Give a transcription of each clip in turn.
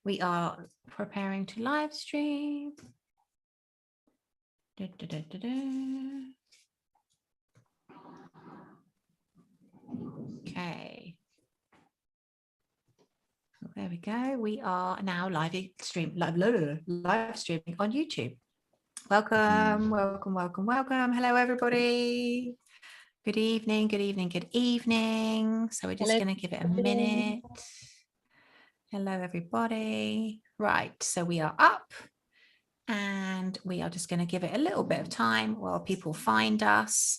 We are preparing to live stream. Okay. There we go. We are now live streaming on YouTube. Welcome, welcome, welcome, welcome. Hello, everybody. Good evening, good evening, good evening. So we're just going to give it a minute. Hello, everybody. Right, so we are up and we are just going to give it a little bit of time while people find us.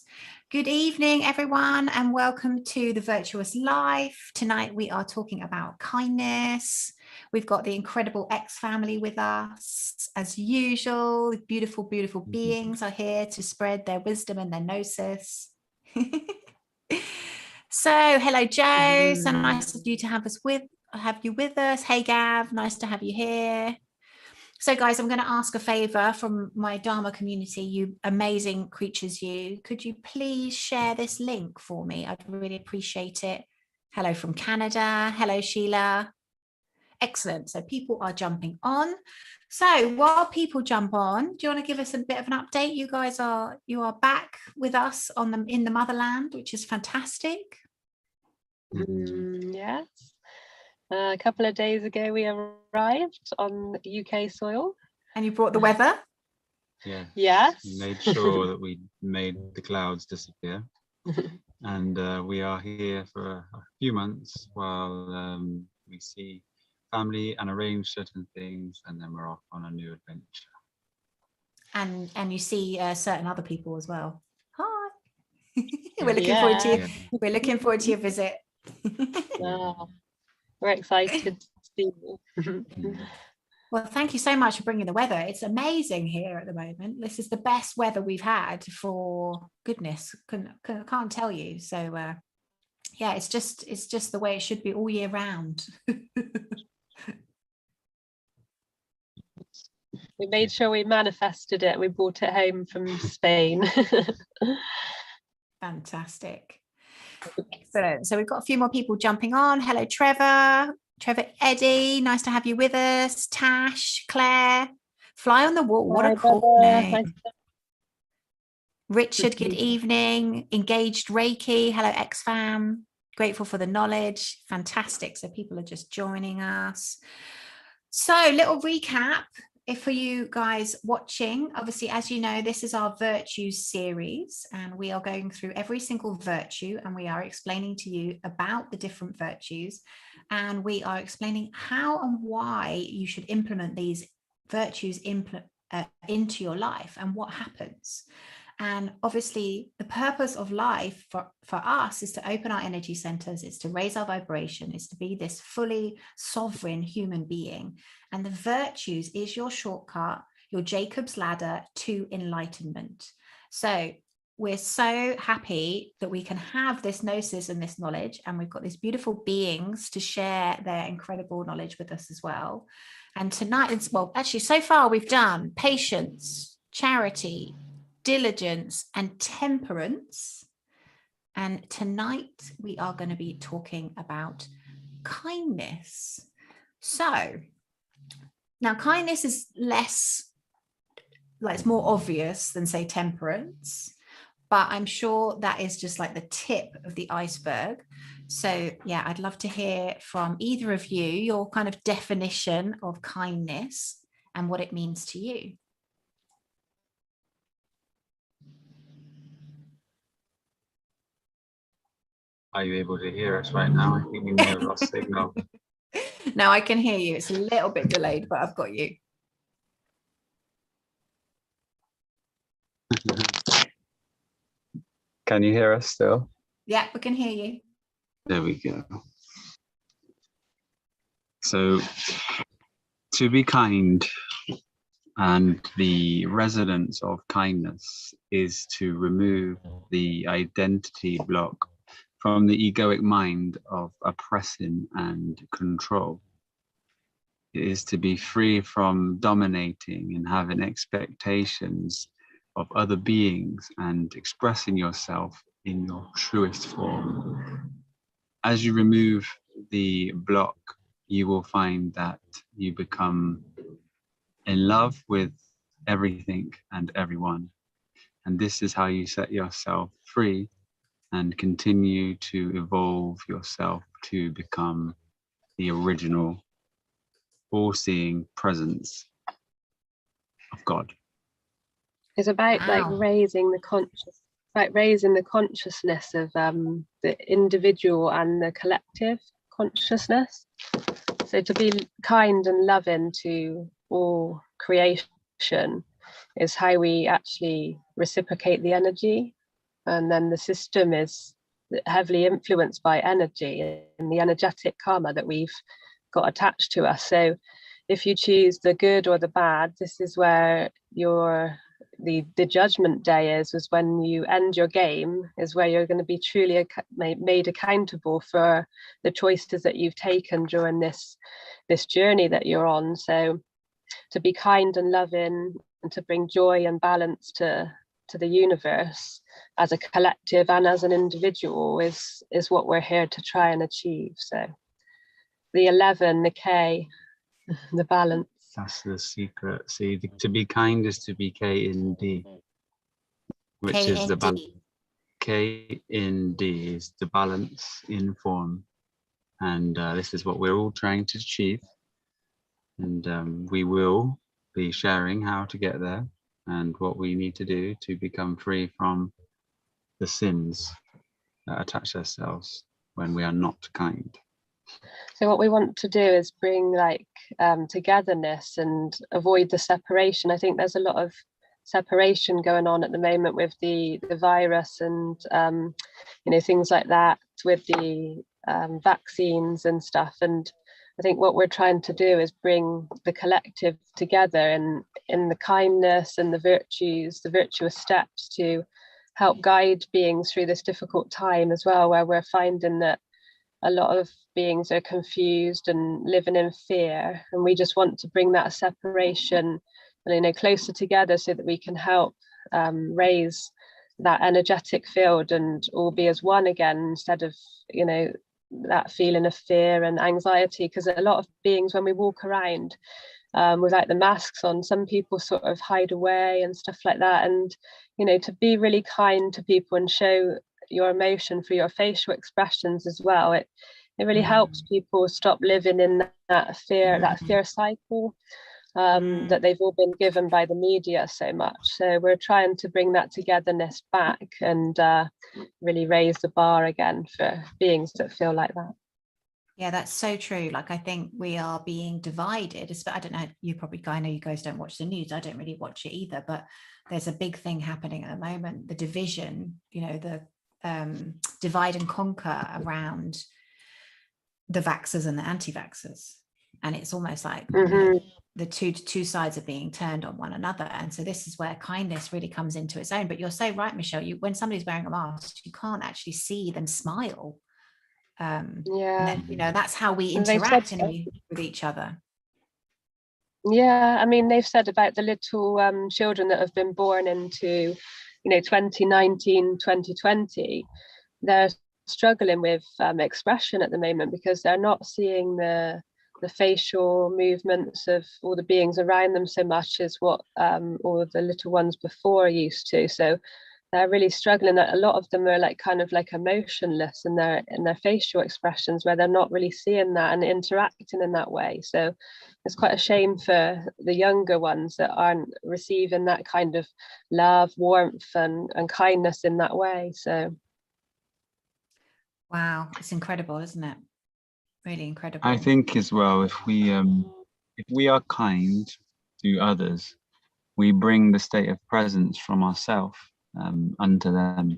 Good evening, everyone, and welcome to the Virtuous Life. Tonight we are talking about kindness. We've got the incredible X family with us. As usual, the beautiful, beautiful beings are here to spread their wisdom and their gnosis. So, hello, Joe. So nice of you to have you with us. Hey, Gav. Nice to have you here. So, guys, I'm going to ask a favor from my Dharma community, you amazing creatures, you. Could you please share this link for me? I'd really appreciate it. Hello from Canada. Hello, Sheila. Excellent. So people are jumping on. So while people jump on, do you want to give us a bit of an update? You guys are back with us in the motherland, which is fantastic. Yes. A couple of days ago, we arrived on UK soil. And you brought the weather? Yeah. Yes. We made sure that we made the clouds disappear. And we are here for a few months while we see family and arrange certain things, and then we're off on a new adventure. And you see certain other people as well. Hi. We're looking forward to you. Yeah. We're looking forward to your visit. We're excited to see you. Well, thank you so much for bringing the weather. It's amazing here at the moment. This is the best weather we've had for goodness. Can't tell you. So yeah, it's just the way it should be all year round. We made sure we manifested it. We brought it home from Spain. Fantastic. Excellent. So we've got a few more people jumping on. Hello, Trevor, Eddie. Nice to have you with us. Tash, Claire, Fly on the Wall. What a cool name. Richard, good evening. Engaged Reiki. Hello, X-Fam. Grateful for the knowledge. Fantastic. So people are just joining us. So little recap. If for you guys watching, obviously, as you know, this is our virtues series, and we are going through every single virtue, and we are explaining to you about the different virtues, and we are explaining how and why you should implement these virtues into your life and what happens. And obviously, the purpose of life for us is to open our energy centers, it's to raise our vibration, it's to be this fully sovereign human being. And the virtues is your shortcut, your Jacob's ladder to enlightenment. So we're so happy that we can have this gnosis and this knowledge, and we've got these beautiful beings to share their incredible knowledge with us as well. And tonight, well, actually, so far we've done patience, charity, diligence, and temperance. And tonight we are going to be talking about kindness. So now kindness is less, like, it's more obvious than, say, temperance, but I'm sure that is just like the tip of the iceberg. So yeah, I'd love to hear from either of you your kind of definition of kindness and what it means to you. Are you able to hear us right now? I think we may have lost signal. No, I can hear you. It's a little bit delayed, but I've got you. Can you hear us still? Yeah, we can hear you. There we go. So, to be kind, and the residence of kindness is to remove the identity block from the egoic mind of oppressing and control. It is to be free from dominating and having expectations of other beings and expressing yourself in your truest form. As you remove the block you will find that you become in love with everything and everyone. And this is how you set yourself free and continue to evolve yourself to become the original, all-seeing presence of God. It's about like Wow. raising the consciousness of the individual and the collective consciousness. So to be kind and loving to all creation is how we actually reciprocate the energy. And then the system is heavily influenced by energy and the energetic karma that we've got attached to us. So if you choose the good or the bad, this is where the judgment day is when you end your game, is where you're going to be truly made accountable for the choices that you've taken during this journey that you're on. So to be kind and loving and to bring joy and balance to the universe as a collective and as an individual is what we're here to try and achieve. So the 11, the K, the balance. That's the secret. See, to be kind is to be K in D, which is the balance. K in D is the balance in form. And this is what we're all trying to achieve. And we will be sharing how to get there and what we need to do to become free from the sins that attach ourselves when we are not kind. So what we want to do is bring like togetherness and avoid the separation. I think there's a lot of separation going on at the moment with the virus and things like that, with the vaccines and stuff. And I think what we're trying to do is bring the collective together in the kindness and the virtues, the virtuous steps to help guide beings through this difficult time as well, where we're finding that a lot of beings are confused and living in fear, and we just want to bring that separation, closer together so that we can help raise that energetic field and all be as one again, instead of that feeling of fear and anxiety. Because a lot of beings, when we walk around without the masks on, some people sort of hide away and stuff like that. And to be really kind to people and show your emotion through your facial expressions as well, it really helps people stop living in that fear cycle that they've all been given by the media so much. So we're trying to bring that togetherness back and really raise the bar again for beings that feel like that. Yeah, that's so true. Like, I think we are being divided. I don't know, I know you guys don't watch the news. I don't really watch it either, but there's a big thing happening at the moment, the division, the divide and conquer around the vaxxers and the anti-vaxxers. And it's almost like the two sides are being turned on one another. And so this is where kindness really comes into its own. But you're so right, Michelle, when somebody's wearing a mask, you can't actually see them smile. And then, that's how we interact with each other. Yeah, I mean, they've said about the little children that have been born into 2019, 2020, they're struggling with expression at the moment because they're not seeing the facial movements of all the beings around them so much as what all the little ones before used to. So they're really struggling. A lot of them are kind of emotionless in their facial expressions, where they're not really seeing that and interacting in that way. So it's quite a shame for the younger ones that aren't receiving that kind of love, warmth and kindness in that way. So wow, it's incredible, isn't it? Really incredible. I think as well, if we are kind to others, we bring the state of presence from ourselves unto them.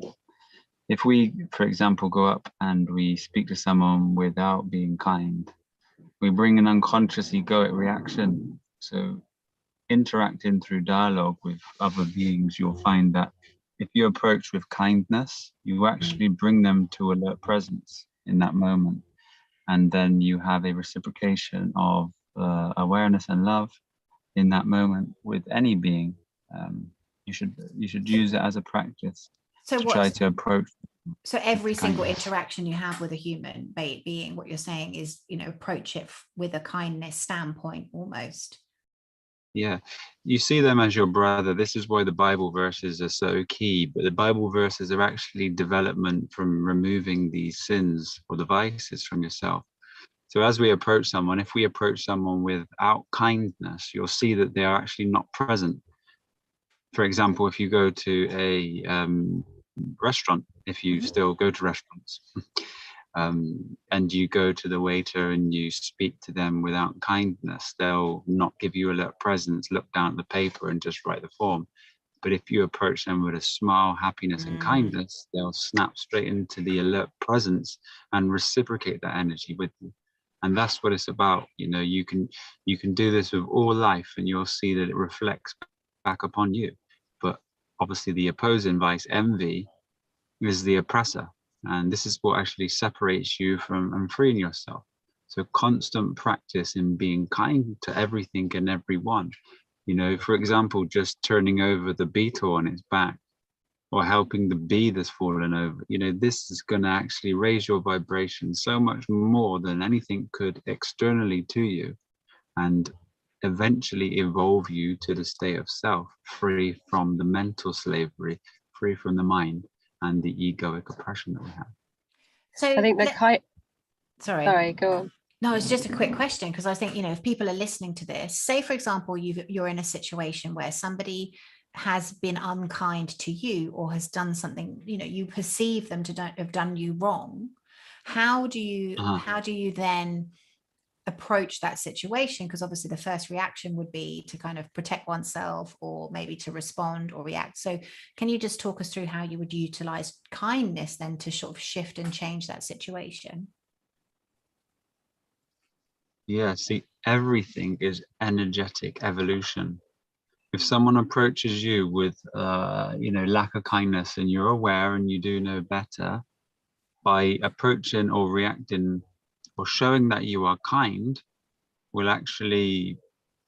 If we, for example, go up and we speak to someone without being kind, we bring an unconscious egoic reaction. So interacting through dialogue with other beings, you'll find that if you approach with kindness, you actually bring them to alert presence in that moment. And then you have a reciprocation of awareness and love in that moment with any being. You should use it as a practice to try to approach So every single kindness. interaction you have with a human being, what you're saying is, approach it with a kindness standpoint almost. Yeah, you see them as your brother. This is why the Bible verses are so key. But the Bible verses are actually development from removing these sins or the vices from yourself. So as we approach someone, if we approach someone without kindness, you'll see that they are actually not present. For example, if you go to a restaurant, if you still go to restaurants, and you go to the waiter and you speak to them without kindness, they'll not give you a little presence, look down at the paper and just write the form. But if you approach them with a smile, happiness, and kindness, they'll snap straight into the alert presence and reciprocate that energy with you. And that's what it's about. You can do this with all life, and you'll see that it reflects back upon you. But obviously, the opposing vice, envy, is the oppressor. And this is what actually separates you from and freeing yourself. So constant practice in being kind to everything and everyone. For example, just turning over the beetle on its back, or helping the bee that's fallen over. This is going to actually raise your vibration so much more than anything could externally to you, and eventually evolve you to the state of self, free from the mental slavery, free from the mind and the egoic oppression that we have. So I think sorry, go on. No, it's just a quick question, because I think, if people are listening to this, say, for example, you're in a situation where somebody has been unkind to you or has done something, you perceive them to have done you wrong. How do you then approach that situation? Because obviously the first reaction would be to kind of protect oneself, or maybe to respond or react. So can you just talk us through how you would utilize kindness then to sort of shift and change that situation? Yeah, see, everything is energetic evolution. If someone approaches you with lack of kindness, and you're aware and you do know better, by approaching or reacting or showing that you are kind will actually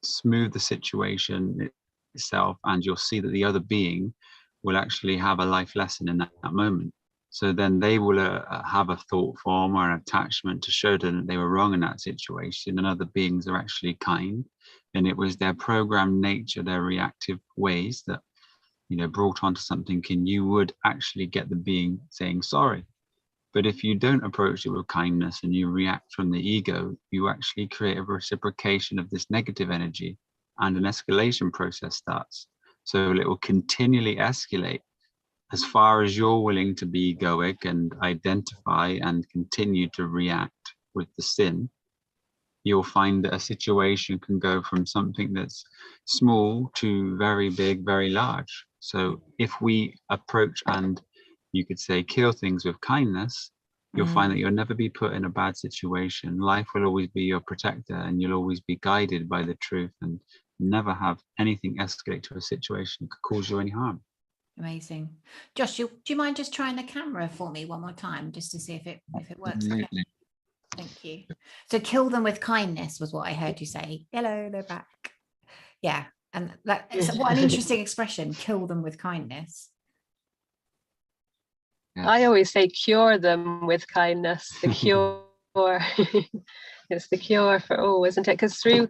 smooth the situation itself, and you'll see that the other being will actually have a life lesson in that moment. So then they will have a thought form or an attachment to show them that they were wrong in that situation, and other beings are actually kind. And it was their programmed nature, their reactive ways that brought onto something, and you would actually get the being saying sorry. But if you don't approach it with kindness and you react from the ego, you actually create a reciprocation of this negative energy, and an escalation process starts. So it will continually escalate as far as you're willing to be egoic and identify and continue to react with the sin. You'll find that a situation can go from something that's small to very big, very large. So if we approach and, you could say, kill things with kindness, you'll find that you'll never be put in a bad situation. Life will always be your protector, and you'll always be guided by the truth, and never have anything escalate to a situation that could cause you any harm. Amazing. Josh, do you mind just trying the camera for me one more time, just to see if it works? Absolutely. Thank you. So kill them with kindness was what I heard you say. Hello, they're back. Yeah. And what an interesting expression, kill them with kindness. Yes. I always say cure them with kindness. The cure. It's the cure for all, isn't it? Because through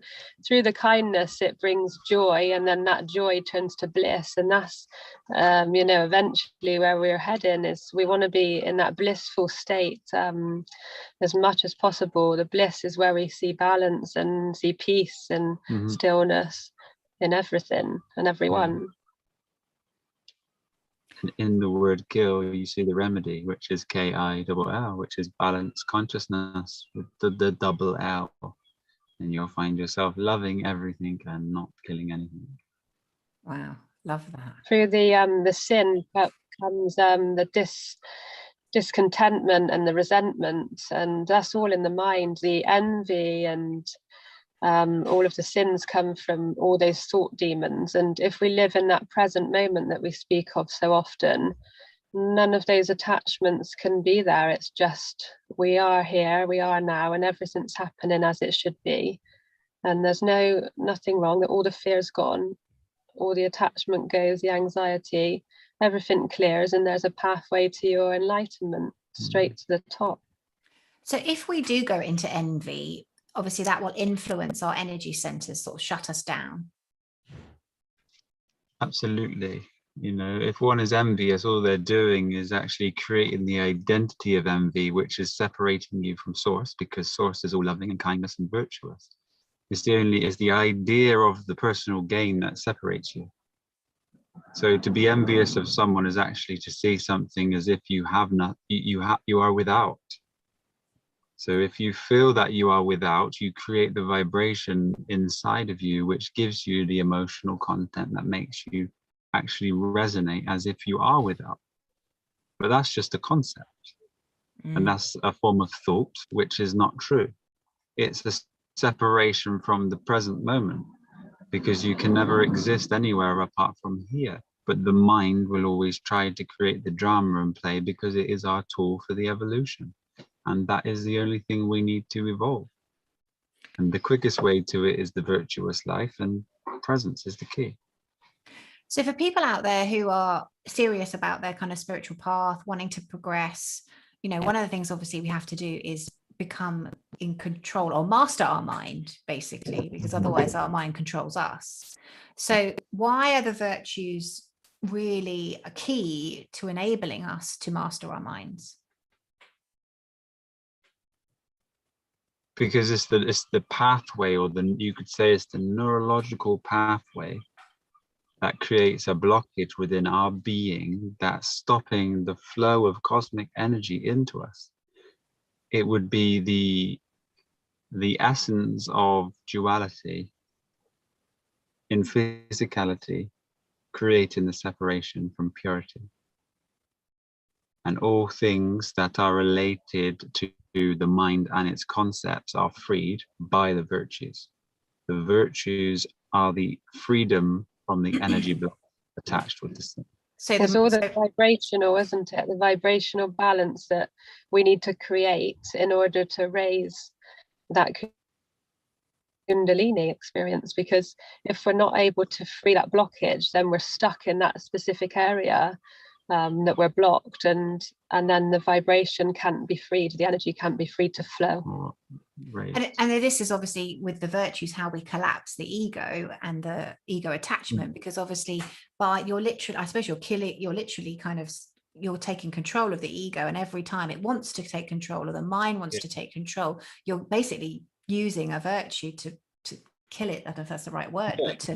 the kindness it brings joy, and then that joy turns to bliss. And that's eventually where we're heading, is we want to be in that blissful state as much as possible. The bliss is where we see balance and see peace and stillness in everything and everyone. In the word kill, you see the remedy, which is Kill, which is balance consciousness with the double L, and you'll find yourself loving everything and not killing anything. Wow, love that. Through the sin comes the discontentment and the resentment, and that's all in the mind. The envy and all of the sins come from all those thought demons. And if we live in that present moment that we speak of so often, none of those attachments can be there. It's just, we are here, we are now, and everything's happening as it should be. And there's nothing wrong, that all the fear's gone, all the attachment goes, the anxiety, everything clears and there's a pathway to your enlightenment straight to the top. So if we do go into envy, obviously that will influence our energy centers, sort of shut us down. Absolutely. You know, if one is envious, all they're doing is actually creating the identity of envy, which is separating you from source, because source is all loving and kindness and virtuous. It's the idea of the personal gain that separates you. So to be envious of someone is actually to see something as if you have not, you are without. So if you feel that you are without, you create the vibration inside of you, which gives you the emotional content that makes you actually resonate as if you are without. But that's just a concept. And that's a form of thought, which is not true. It's a separation from the present moment, because you can never exist anywhere apart from here. But the mind will always try to create the drama and play, because it is our tool for the evolution. And that is the only thing we need to evolve. And the quickest way to it is the virtuous life, and presence is the key. So for people out there who are serious about their kind of spiritual path, wanting to progress, you know, one of the things obviously we have to do is become in control or master our mind, basically, because otherwise our mind controls us. So why are the virtues really a key to enabling us to master our minds? Because it's the pathway, or you could say it's the neurological pathway that creates a blockage within our being that's stopping the flow of cosmic energy into us. It would be the essence of duality in physicality, creating the separation from purity. And all things that are related to the mind and its concepts are freed by the virtues. The virtues are the freedom from the energy block attached with the sin. So it's all the vibrational, isn't it? The vibrational balance that we need to create in order to raise that Kundalini experience. Because if we're not able to free that blockage, then we're stuck in that specific area that we're blocked, and then the vibration can't be freed, the energy can't be free to flow. Right. And this is obviously with the virtues how we collapse the ego and the ego attachment, because obviously by you're literally kind of you're taking control of the ego, and every time it wants to take control, or the mind wants to take control, you're basically using a virtue to kill it. I don't know if that's the right word, but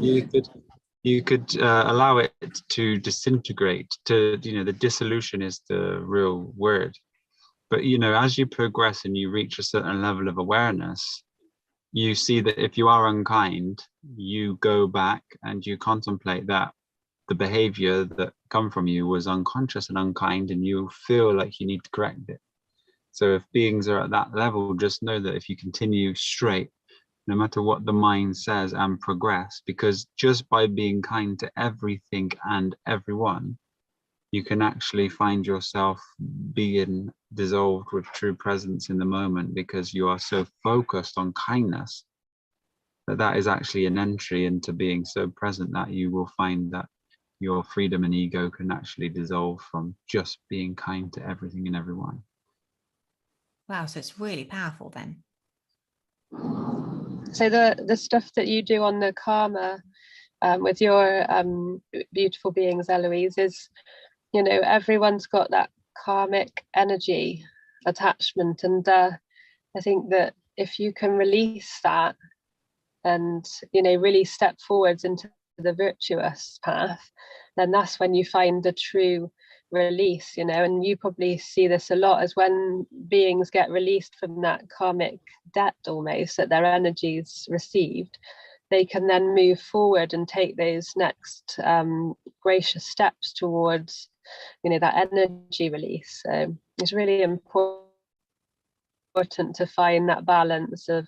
you could allow it to disintegrate. The dissolution is the real word. But as you progress and you reach a certain level of awareness, you see that if you are unkind, you go back and you contemplate that the behavior that come from you was unconscious and unkind, and you feel like you need to correct it. So if beings are at that level, just know that if you continue straight, no matter what the mind says, and progress, because just by being kind to everything and everyone, you can actually find yourself being dissolved with true presence in the moment, because you are so focused on kindness that is actually an entry into being so present that you will find that your freedom and ego can actually dissolve from just being kind to everything and everyone. Wow, so it's really powerful then. So the stuff that you do on the karma with your beautiful beings, Eloise, is, everyone's got that karmic energy attachment, and I think that if you can release that and really step forwards into the virtuous path, then that's when you find the true release, and you probably see this a lot, as when beings get released from that karmic debt almost that their energies received, they can then move forward and take those next gracious steps towards that energy release. So it's really important to find that balance of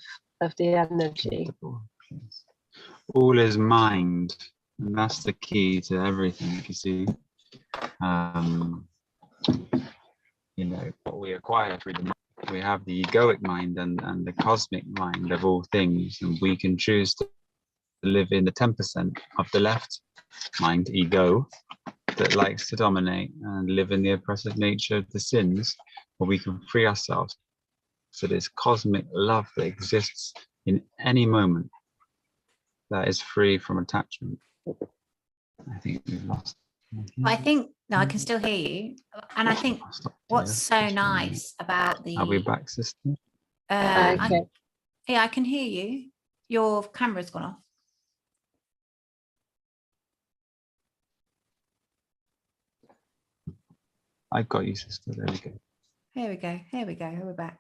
the energy. All is mind, and that's the key to everything. You see, what we acquire through the mind. We have the egoic mind and the cosmic mind of all things, and we can choose to live in the 10% of the left mind, ego, that likes to dominate and live in the oppressive nature of the sins, or we can free ourselves to this cosmic love that exists in any moment, that is free from attachment. I think we've lost. I think, no, I can still hear you. And I think what's so nice about the... Are we back, sister? Okay. Yeah, I can hear you. Your camera's gone off. I got you, sister. There we go. Here we go. Here we go. We're back.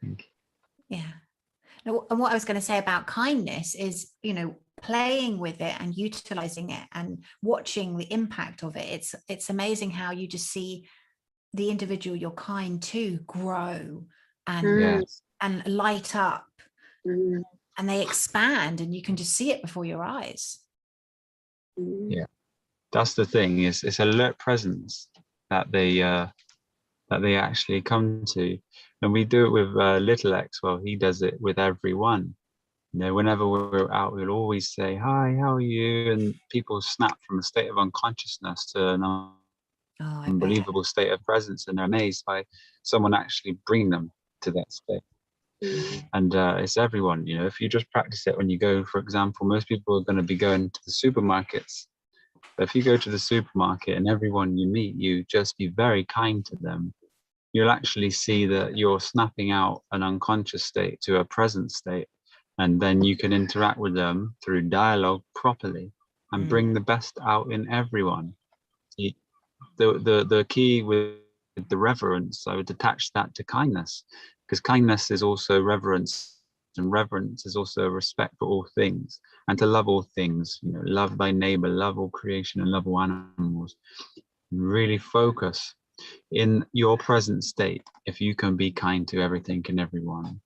Thank you. Yeah. And what I was going to say about kindness is, you know, playing with it and utilizing it and watching the impact of it. It's amazing how you just see the individual you're kind to grow and and light up, and they expand, and you can just see it before your eyes. Yeah, that's the thing. Is it's alert presence that they actually come to, and we do it with little X. Well, he does it with everyone. You know, whenever we're out, we'll always say, "Hi, how are you?" And people snap from a state of unconsciousness to an unbelievable state of presence, and they're amazed by someone actually bringing them to that state. And it's everyone. You know, if you just practice it when you go, for example, most people are going to be going to the supermarkets. But if you go to the supermarket and everyone you meet, you just be very kind to them, you'll actually see that you're snapping out an unconscious state to a present state, and then you can interact with them through dialogue properly and bring the best out in everyone. The key with the reverence, I would attach that to kindness, because kindness is also reverence, and reverence is also respect for all things, and to love all things. You know, love thy neighbor, love all creation, and love all animals. Really focus in your present state. If you can be kind to everything and everyone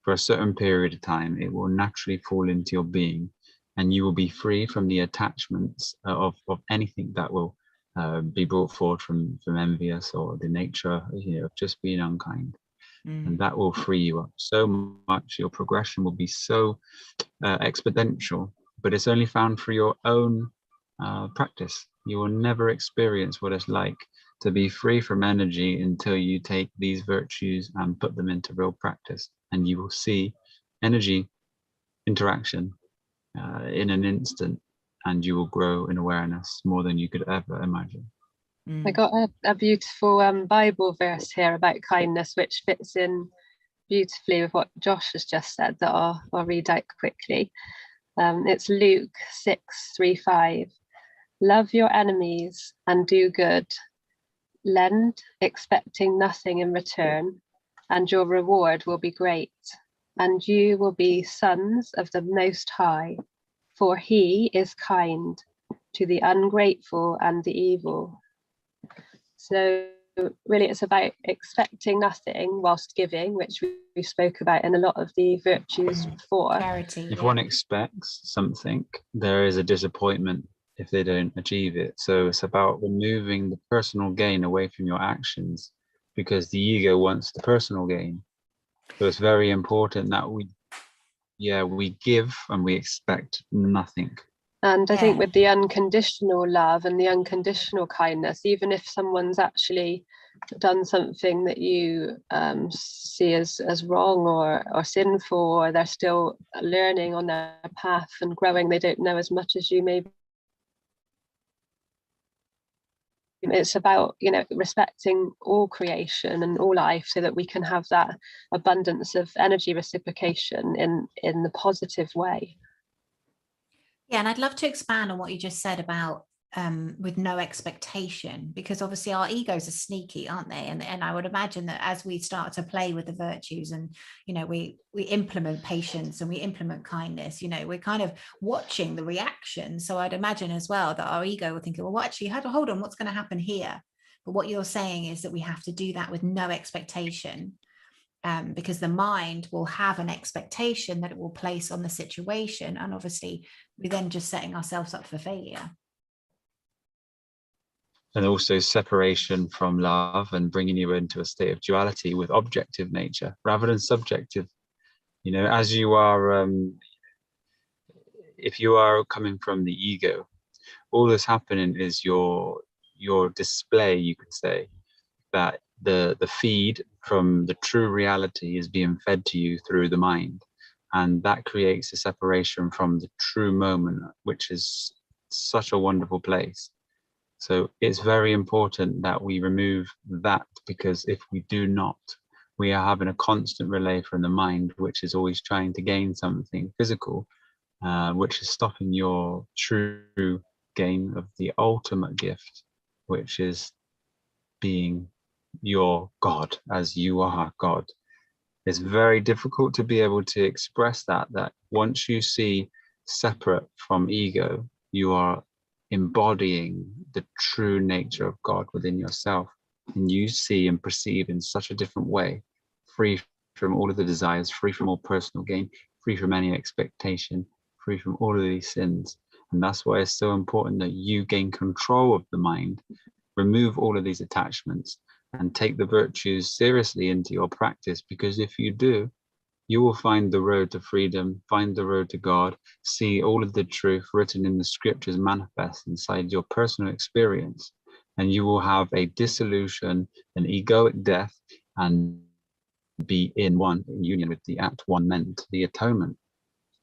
for a certain period of time, it will naturally fall into your being, and you will be free from the attachments of anything that will be brought forward from envious or the nature, you know, of just being unkind. And that will free you up so much. Your progression will be so exponential, but it's only found through your own practice. You will never experience what it's like to be free from energy until you take these virtues and put them into real practice, and you will see energy interaction in an instant, and you will grow in awareness more than you could ever imagine. I got a beautiful Bible verse here about kindness, which fits in beautifully with what Josh has just said, that I'll read out quickly. It's Luke 6:3-5. Love your enemies and do good. Lend, expecting nothing in return, and your reward will be great. And you will be sons of the Most High, for he is kind to the ungrateful and the evil. So really it's about expecting nothing whilst giving, which we spoke about in a lot of the virtues before. Charity, if one expects something, there is a disappointment if they don't achieve it. So it's about removing the personal gain away from your actions, because the ego wants the personal gain. So it's very important that we give and we expect nothing. And I think with the unconditional love and the unconditional kindness, even if someone's actually done something that you see as wrong or sinful, or they're still learning on their path and growing, they don't know as much as you maybe. It's about, you know, respecting all creation and all life, so that we can have that abundance of energy reciprocation in the positive way. Yeah, and I'd love to expand on what you just said about with no expectation, because obviously our egos are sneaky, aren't they? And I would imagine that as we start to play with the virtues, and you know, we implement patience and we implement kindness, you know, we're kind of watching the reaction. So I'd imagine as well that our ego will think, well, actually, hold on, what's going to happen here? But what you're saying is that we have to do that with no expectation. Because the mind will have an expectation that it will place on the situation, and obviously we're then just setting ourselves up for failure. And also separation from love and bringing you into a state of duality with objective nature rather than subjective. You know, as you are, if you are coming from the ego, all that's happening is you're your display, you could say, that the feed from the true reality is being fed to you through the mind, and that creates a separation from the true moment, which is such a wonderful place. So it's very important that we remove that, because if we do not, we are having a constant relay from the mind, which is always trying to gain something physical, which is stopping your true gain of the ultimate gift, which is being your God, as you are God. It's very difficult to be able to express that once you see separate from ego, you are embodying the true nature of God within yourself, and you see and perceive in such a different way, free from all of the desires, free from all personal gain, free from any expectation, free from all of these sins. And that's why it's so important that you gain control of the mind, remove all of these attachments, and take the virtues seriously into your practice, because if you do, you will find the road to freedom, find the road to God, see all of the truth written in the scriptures manifest inside your personal experience, and you will have a dissolution, an egoic death, and be in union with the act one meant, the atonement.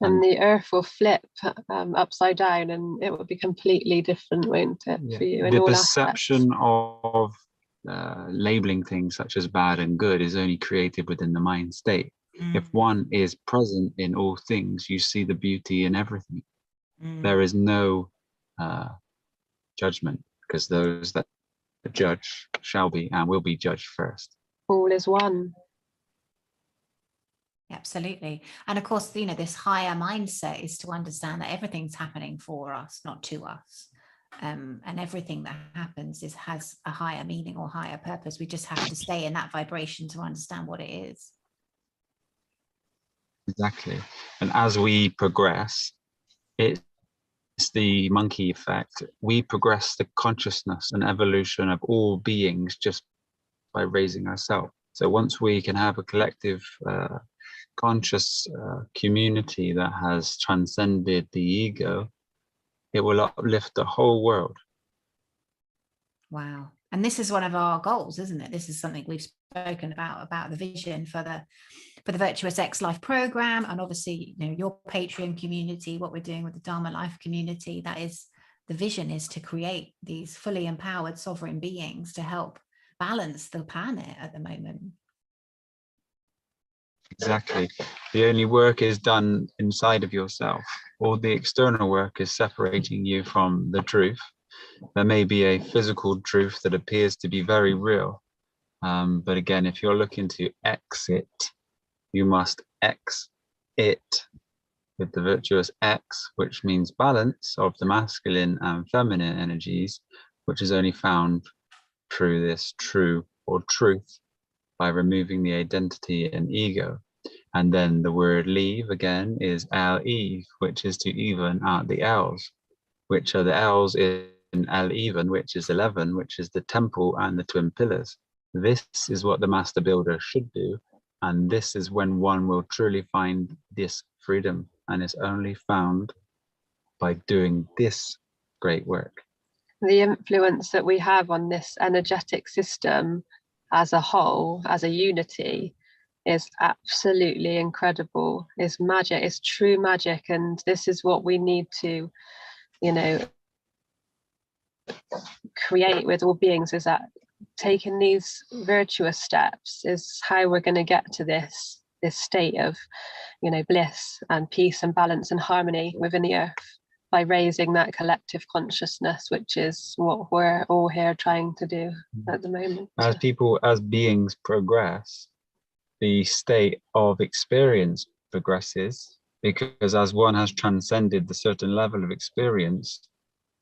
And the earth will flip upside down, and it will be completely different, won't it, for you? In the all perception aspects. of labeling things such as bad and good is only created within the mind state. If one is present in all things, you see the beauty in everything. There is no judgment, because those that judge shall be and will be judged first. All is one. Absolutely. And of course, this higher mindset is to understand that everything's happening for us, not to us. And everything that happens has a higher meaning or higher purpose. We just have to stay in that vibration to understand what it is. Exactly. And as we progress, it's the monkey effect. We progress the consciousness and evolution of all beings just by raising ourselves. So once we can have a collective conscious community that has transcended the ego, it will uplift the whole world. Wow. And this is one of our goals, isn't it? This is something we've spoken about the vision for the Virtuous X Life program, and obviously, your Patreon community, what we're doing with the Dharma Life community. That is the vision, is to create these fully empowered sovereign beings to help balance the planet at the moment. Exactly. The only work is done inside of yourself. All the external work is separating you from the truth. There may be a physical truth that appears to be very real. But again, if you're looking to exit, you must X it with the virtuous X, which means balance of the masculine and feminine energies, which is only found through this true or truth by removing the identity and ego. And then the word leave again is L-Eve, which is to even out the L's, which are the L's in L-even, which is 11, which is the temple and the twin pillars. This is what the master builder should do. And this is when one will truly find this freedom. And it's only found by doing this great work. The influence that we have on this energetic system as a whole, as a unity, is absolutely incredible. It's magic, it's true magic. And this is what we need to, create with all beings, is that taking these virtuous steps is how we're going to get to this state of, bliss and peace and balance and harmony within the earth, by raising that collective consciousness, which is what we're all here trying to do at the moment. As beings progress, the state of experience progresses, because as one has transcended the certain level of experience,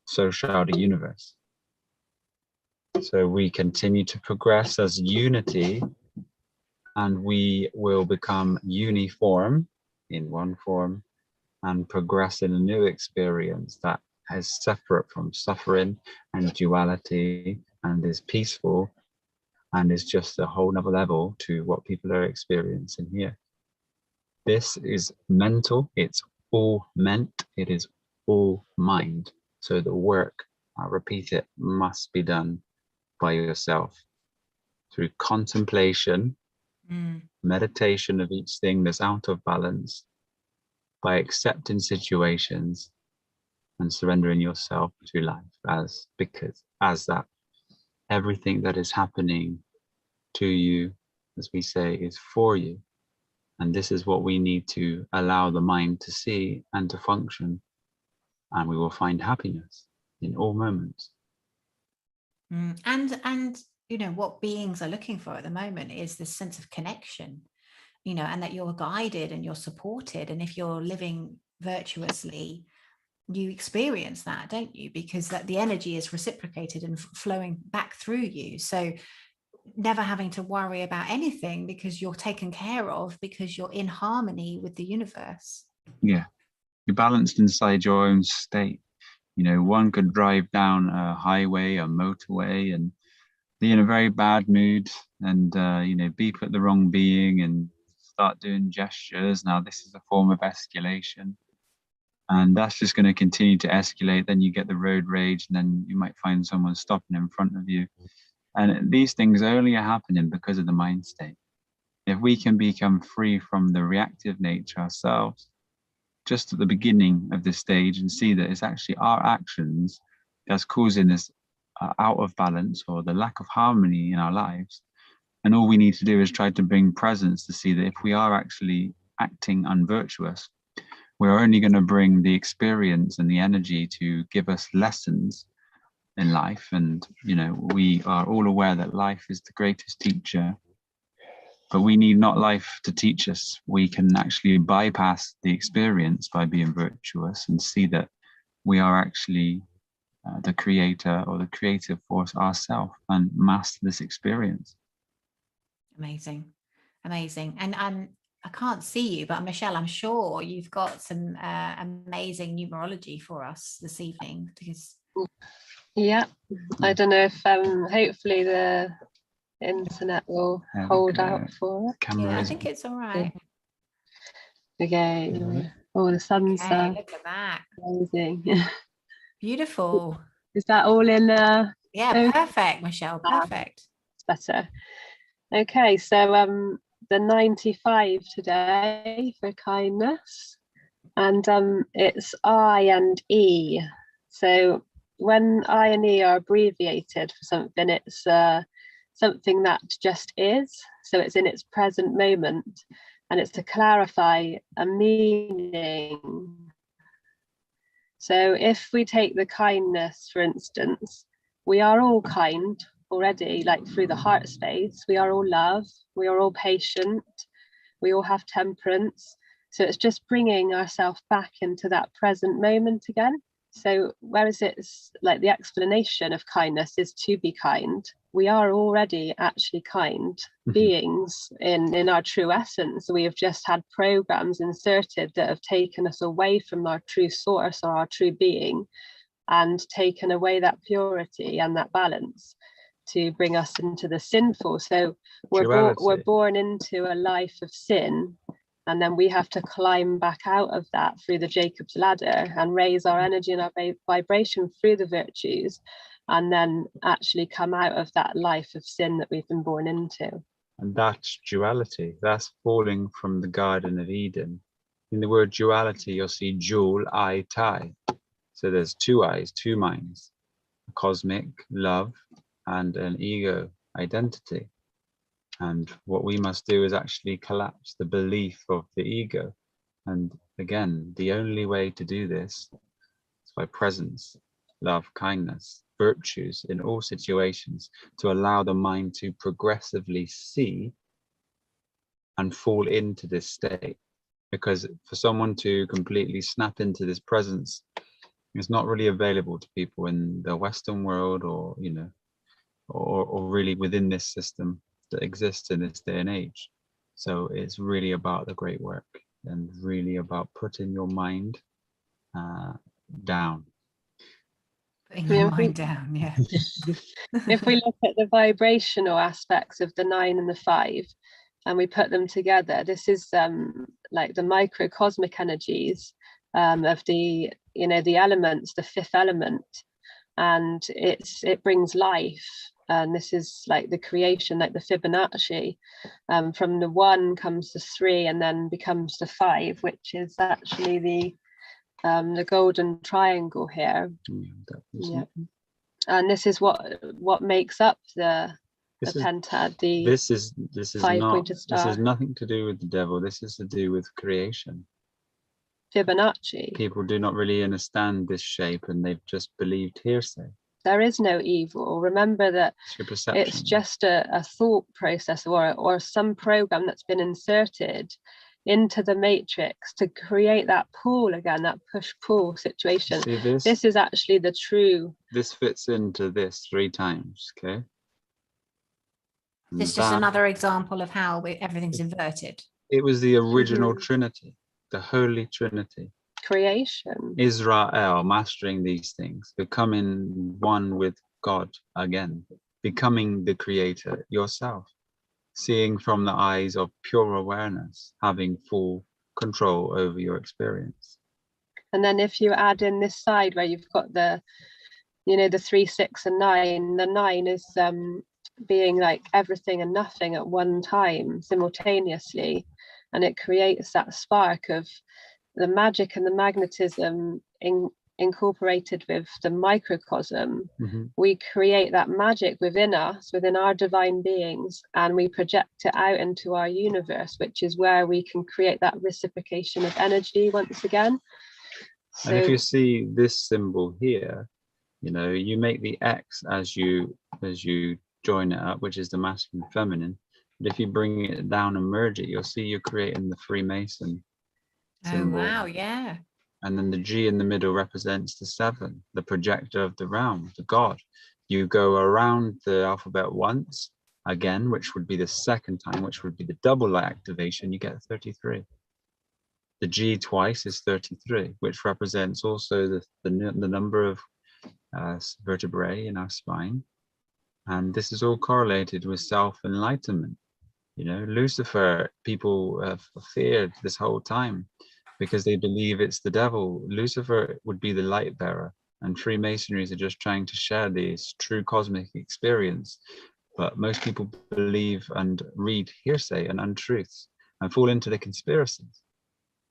so shall the universe. So we continue to progress as unity, and we will become uniform in one form and progress in a new experience that is separate from suffering and duality, and is peaceful, and is just a whole nother level to what people are experiencing here. This is mental, it's all meant, it is all mind. So the work I'll repeat it, must be done by yourself through contemplation, meditation of each thing that's out of balance, by accepting situations and surrendering yourself to life as that everything that is happening to you, as we say, is for you. And this is what we need to allow the mind to see and to function. And we will find happiness in all moments. And you know, what beings are looking for at the moment is this sense of connection, you know, and that you're guided and you're supported. And if you're living virtuously, you experience that, don't you? Because that the energy is reciprocated and flowing back through you. So never having to worry about anything because you're taken care of, because you're in harmony with the universe. Yeah, you're balanced inside your own state. You know, one could drive down a highway, a motorway, and be in a very bad mood and, you know, beep at the wrong being and start doing gestures. Now, this is a form of escalation. And that's just going to continue to escalate. Then you get the road rage, and then you might find someone stopping in front of you. And these things only are happening because of the mind state. If we can become free from the reactive nature ourselves, just at the beginning of this stage, and see that it's actually our actions that's causing this out of balance or the lack of harmony in our lives. And all we need to do is try to bring presence to see that if we are actually acting unvirtuous, we're only going to bring the experience and the energy to give us lessons in life. And, you know, we are all aware that life is the greatest teacher, but we need not life to teach us. We can actually bypass the experience by being virtuous and see that we are actually the creator or the creative force ourselves and master this experience. Amazing. And I can't see you, but Michelle, I'm sure you've got some amazing numerology for us this evening. Because yeah, I don't know if hopefully the internet will hold out for it. Yeah, I think it's all right. Okay. Oh, the sun's look at that. Amazing. Beautiful. Is that all in yeah, perfect, Michelle, perfect. It's better. Okay, so the 95 today for kindness, and it's I and E. So when I and E are abbreviated for something, it's something that just is. So it's in its present moment, and it's to clarify a meaning. So if we take the kindness, for instance, we are all kind already, like through the heart space. We are all love, we are all patient, we all have temperance. So it's just bringing ourselves back into that present moment again. So whereas it's like the explanation of kindness is to be kind, we are already actually kind beings in our true essence. We have just had programs inserted that have taken us away from our true source or our true being, and taken away that purity and that balance to bring us into the sinful. So we're born into a life of sin, and then we have to climb back out of that through the Jacob's ladder and raise our energy and our vibration through the virtues, and then actually come out of that life of sin that we've been born into. And that's duality. That's falling from the Garden of Eden. In the word duality, you'll see jewel, I, tai. So there's two eyes, two minds, a cosmic love and an ego identity. And what we must do is actually collapse the belief of the ego. And again, the only way to do this is by presence, love, kindness, virtues in all situations, to allow the mind to progressively see and fall into this state. Because for someone to completely snap into this presence, it's not really available to people in the Western world, or, you know, or really within this system that exists in this day and age. So it's really about the great work, and really about putting your mind down. Putting your mind down, yeah. If we look at the vibrational aspects of the 9 and the 5, and we put them together, this is like the microcosmic energies of the, you know, the elements, the 5th element. and it brings life. And this is like the creation, like the Fibonacci. From the 1 comes the 3 and then becomes the 5, which is actually the golden triangle here. Yeah. And this is what makes up the pentad. This is 5-pointed star. This is nothing to do with the devil. This is to do with creation. Fibonacci. People do not really understand this shape, and they've just believed hearsay. There is no evil. Remember that it's just a thought process or some program that's been inserted into the matrix to create that pull again, that push-pull situation. See this? This is actually the true. This fits into this 3 times, okay? This is just another example of how everything's inverted. It was the original Trinity, the Holy Trinity. Creation. Israel mastering these things, becoming one with God again, becoming the creator yourself, seeing from the eyes of pure awareness, having full control over your experience. And then if you add in this side where you've got the 3, 6 and 9, the 9 is being like everything and nothing at one time simultaneously, and it creates that spark of the magick and the magnetism incorporated with the microcosm. We create that magic within us, within our divine beings, and we project it out into our universe, which is where we can create that reciprocation of energy once again. So, and if you see this symbol here, you make the X as you join it up, which is the masculine and feminine. But if you bring it down and merge it, you'll see you're creating the Freemason symbol. Oh wow, yeah. And then the G in the middle represents the 7, the projector of the realm, the God. You go around the alphabet once again, which would be the 2nd time, which would be the double light activation. You get 33. The G twice is 33, which represents also the number of vertebrae in our spine. And this is all correlated with self-enlightenment. Lucifer, people have feared this whole time because they believe it's the devil. Lucifer would be the light bearer, and Freemasonries are just trying to share this true cosmic experience. But most people believe and read hearsay and untruths and fall into the conspiracies.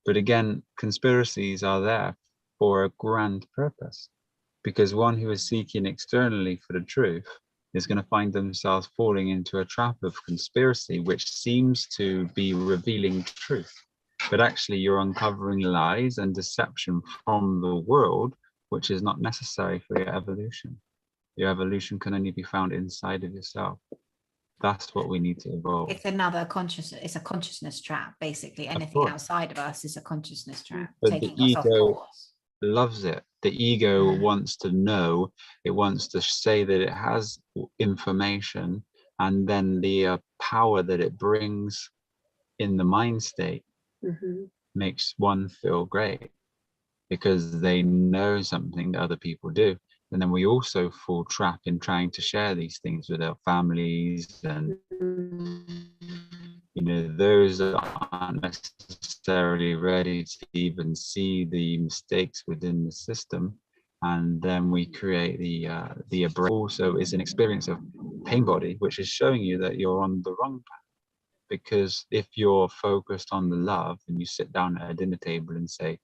But again, conspiracies are there for a grand purpose, because one who is seeking externally for the truth is going to find themselves falling into a trap of conspiracy, which seems to be revealing truth. But actually, you're uncovering lies and deception from the world, which is not necessary for your evolution. Your evolution can only be found inside of yourself. That's what we need to evolve. It's another consciousness. It's a consciousness trap, basically. Anything outside of us is a consciousness trap. But the ego loves it. The ego wants to know. It wants to say that it has information, and then the power that it brings in the mind state makes one feel great because they know something that other people do. And then we also fall trap in trying to share these things with our families, and those that aren't necessarily ready to even see the mistakes within the system. And then we create the also is an experience of pain body, which is showing you that you're on the wrong path. Because if you're focused on the love and you sit down at a dinner table and say,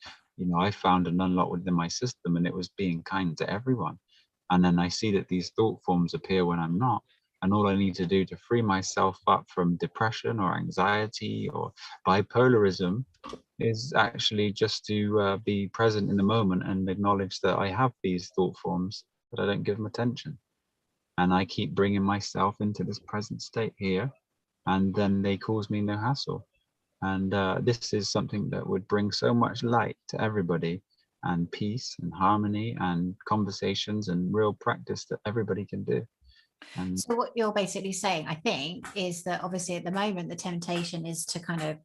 I found an unlock within my system, and it was being kind to everyone. And then I see that these thought forms appear when I'm not. And all I need to do to free myself up from depression or anxiety or bipolarism is actually just to be present in the moment and acknowledge that I have these thought forms, but I don't give them attention. And I keep bringing myself into this present state here, and then they cause me no hassle. And this is something that would bring so much light to everybody, and peace and harmony and conversations and real practice that everybody can do. And so what you're basically saying, I think, is that obviously at the moment the temptation is to kind of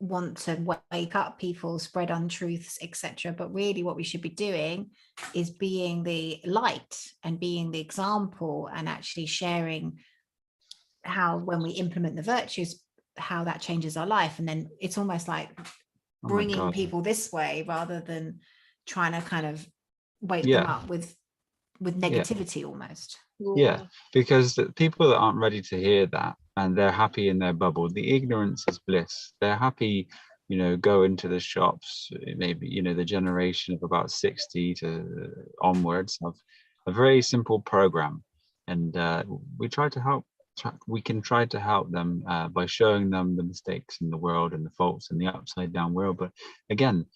want to wake up people, spread untruths, etc. But really what we should be doing is being the light and being the example, and actually sharing how, when we implement the virtues, how that changes our life. And then it's almost like bringing people this way rather than trying to kind of wake them up with with negativity almost. Yeah, because the people that aren't ready to hear that, and they're happy in their bubble, the ignorance is bliss. They're happy, go into the shops, maybe, the generation of about 60 to onwards have a very simple program. And we try to help, we can try to help them by showing them the mistakes in the world and the faults in the upside down world. But again,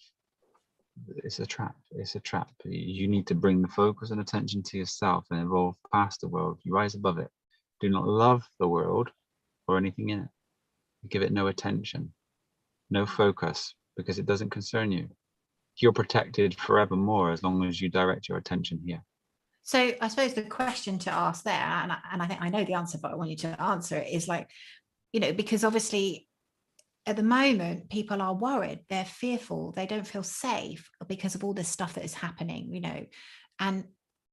it's a trap. It's a trap. You need to bring the focus and attention to yourself and evolve past the world. You rise above it. Do not love the world or anything in it. Give it no attention, no focus, because it doesn't concern you. You're protected forevermore as long as you direct your attention here. So I suppose the question to ask there, and I think I know the answer, but I want you to answer it, is like, because obviously at the moment, people are worried, they're fearful, they don't feel safe because of all this stuff that is happening, and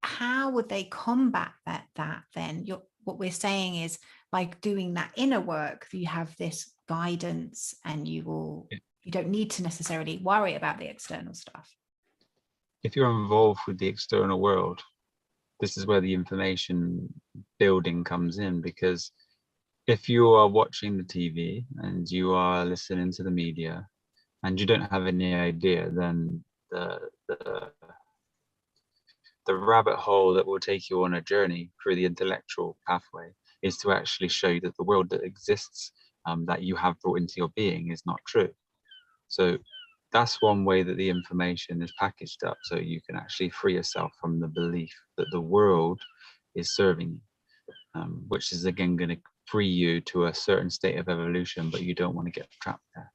how would they combat that then? What we're saying is, by doing that inner work, you have this guidance and you don't need to necessarily worry about the external stuff. If you're involved with the external world, this is where the information building comes in, because if you are watching the TV and you are listening to the media and you don't have any idea, then the rabbit hole that will take you on a journey through the intellectual pathway is to actually show you that the world that exists, that you have brought into your being, is not true. So that's one way that the information is packaged up, so you can actually free yourself from the belief that the world is serving you, which is again going to free you to a certain state of evolution, but you don't want to get trapped there.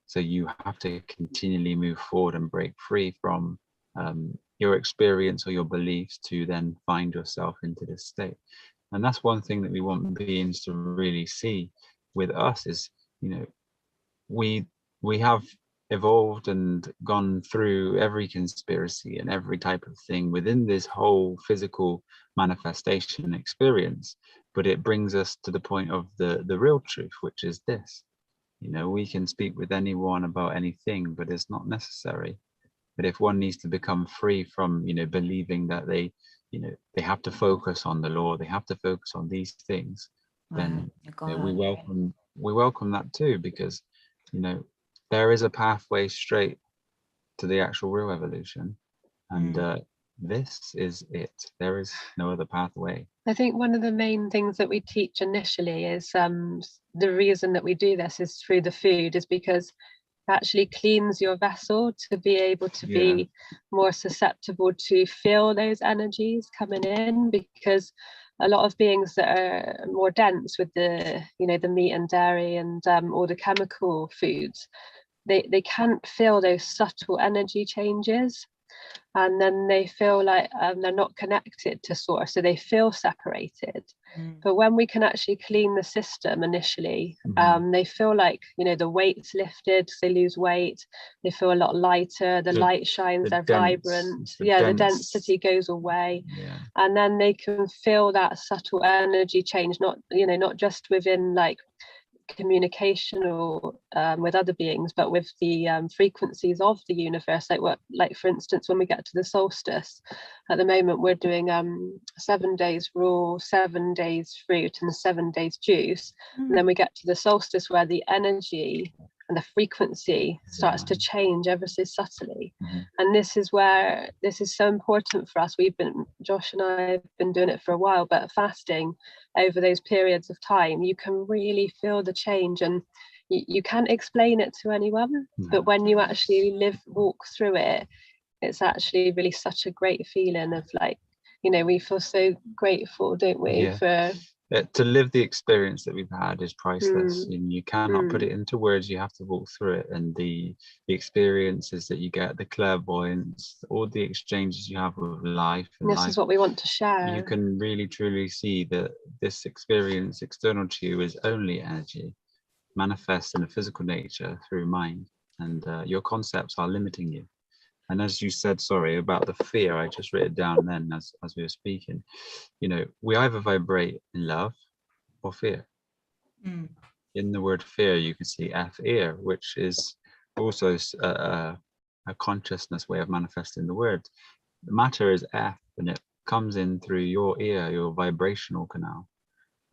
So you have to continually move forward and break free from your experience or your beliefs to then find yourself into this state. And that's one thing that we want beings to really see with us is, we have evolved and gone through every conspiracy and every type of thing within this whole physical manifestation experience, but it brings us to the point of the real truth, which is this. We can speak with anyone about anything, but it's not necessary. But if one needs to become free from believing that they have to focus on the law, they have to focus on these things, then we welcome that too, because there is a pathway straight to the actual real evolution, and this is it. There is no other pathway. I think one of the main things that we teach initially is the reason that we do this is through the food, is because it actually cleans your vessel to be able to be more susceptible to feel those energies coming in, because a lot of beings that are more dense with the the meat and dairy and all the chemical foods, they can't feel those subtle energy changes, and then they feel like they're not connected to source, so they feel separated. But when we can actually clean the system initially, they feel like the weight's lifted, so they lose weight, they feel a lot lighter, the light shines, they're vibrant, the density goes away, and then they can feel that subtle energy change, not not just within like communication or with other beings, but with the frequencies of the universe. Like for instance, when we get to the solstice, at the moment we're doing 7 days raw, 7 days fruit, and 7 days juice, and then we get to the solstice where the energy and the frequency starts to change ever so subtly. And this is where this is so important for us. Josh and I have been doing it for a while, but fasting over those periods of time, you can really feel the change, and you can't explain it to anyone, but when you actually walk through it, it's actually really such a great feeling of like, we feel so grateful, don't we, for to live the experience that we've had is priceless, and you cannot put it into words. You have to walk through it, and the experiences that you get, the clairvoyance, all the exchanges you have with life, and this is what we want to share. You can really truly see that this experience external to you is only energy, manifest in a physical nature through mind, and your concepts are limiting you. And as you said, sorry, about the fear, I just wrote it down then as we were speaking. We either vibrate in love or fear. In the word fear, you can see fear, which is also a consciousness way of manifesting the word. The matter is F, and it comes in through your ear, your vibrational canal.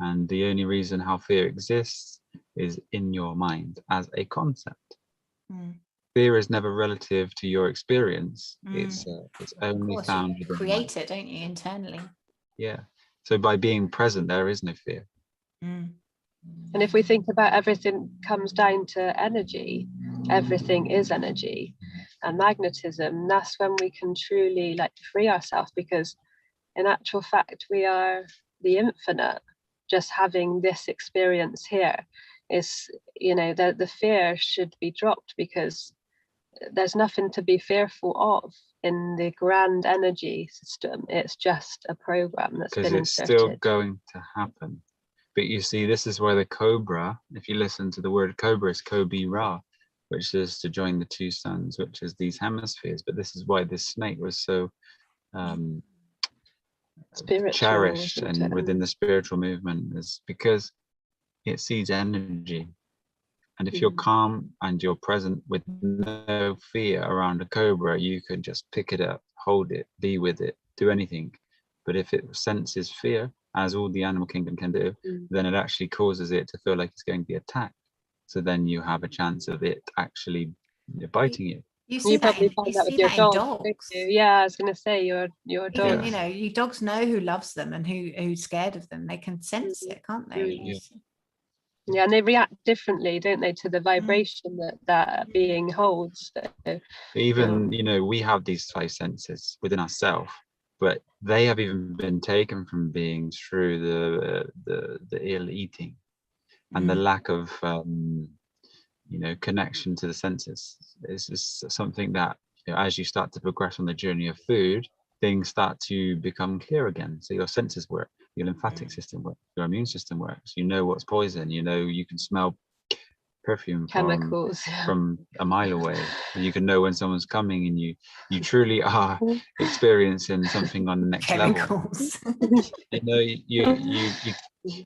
And the only reason how fear exists is in your mind as a concept. Fear is never relative to your experience. It's only found you within create it, don't you, internally? Yeah. So by being present, there is no fear. And if we think about everything comes down to energy, everything is energy and magnetism, that's when we can truly like free ourselves, because in actual fact, we are the infinite. Just having this experience here is, you know, the fear should be dropped, because there's nothing to be fearful of in the grand energy system. It's just a program that's been it's inserted. Still going to happen. But you see, this is where the cobra, if you listen to the word cobra, is Kobe Ra, which is to join the two suns, which is these hemispheres. But this is why this snake was so spiritual, cherished and within the spiritual movement, is because it sees energy. And if you're calm and you're present with no fear around a cobra, you can just pick it up, hold it, be with it, do anything. But if it senses fear, as all the animal kingdom can do, then it actually causes it to feel like it's going to be attacked. So then you have a chance of it actually biting you. You probably find that with your dogs. Yeah, I was going to say your dog. Even, you know, your dogs know who loves them and who's scared of them. They can sense it, can't they? Yeah, and they react differently, don't they, to the vibration that being holds. So, even, you know, we have these 5 senses within ourselves, but they have even been taken from beings through the ill eating and the lack of you know, connection to the senses. This is something that, you know, as you start to progress on the journey of food, things start to become clear again. So your senses work, your lymphatic system works, your immune system works. You know what's poison. You know, you can smell perfume chemicals from a mile away. You can know when someone's coming, and you truly are experiencing something on the next chemicals. level. You know, you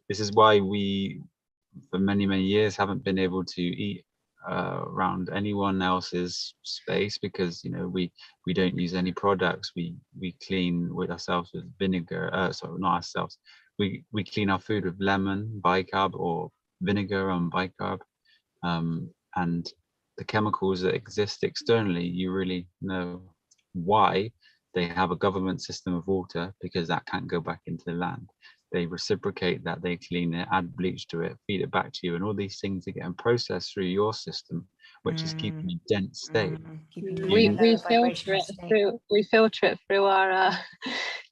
this is why we for many years haven't been able to eat around anyone else's space, because, you know, we don't use any products. We clean with ourselves with vinegar. Sorry, not ourselves. We clean our food with lemon, bicarb, or vinegar on bicarb. And the chemicals that exist externally, you really know why. They have a government system of water, because that can't go back into the land. They reciprocate that, they clean it, add bleach to it, feed it back to you, and all these things are getting processed through your system, which is keeping a dense state. We filter it through our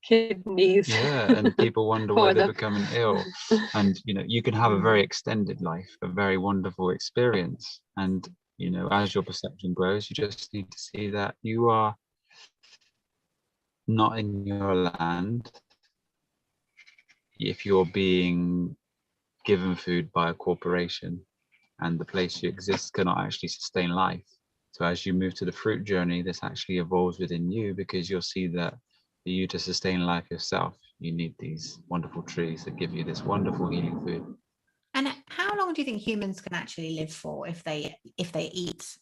kidneys. Yeah, and people wonder why they're becoming ill. And, you know, you can have a very extended life, a very wonderful experience. And, you know, as your perception grows, you just need to see that you are not in your land if you're being given food by a corporation, and the place you exist cannot actually sustain life. So as you move to the fruit journey, this actually evolves within you, because you'll see that for you to sustain life yourself, you need these wonderful trees that give you this wonderful healing food. And how long do you think humans can actually live for if they eat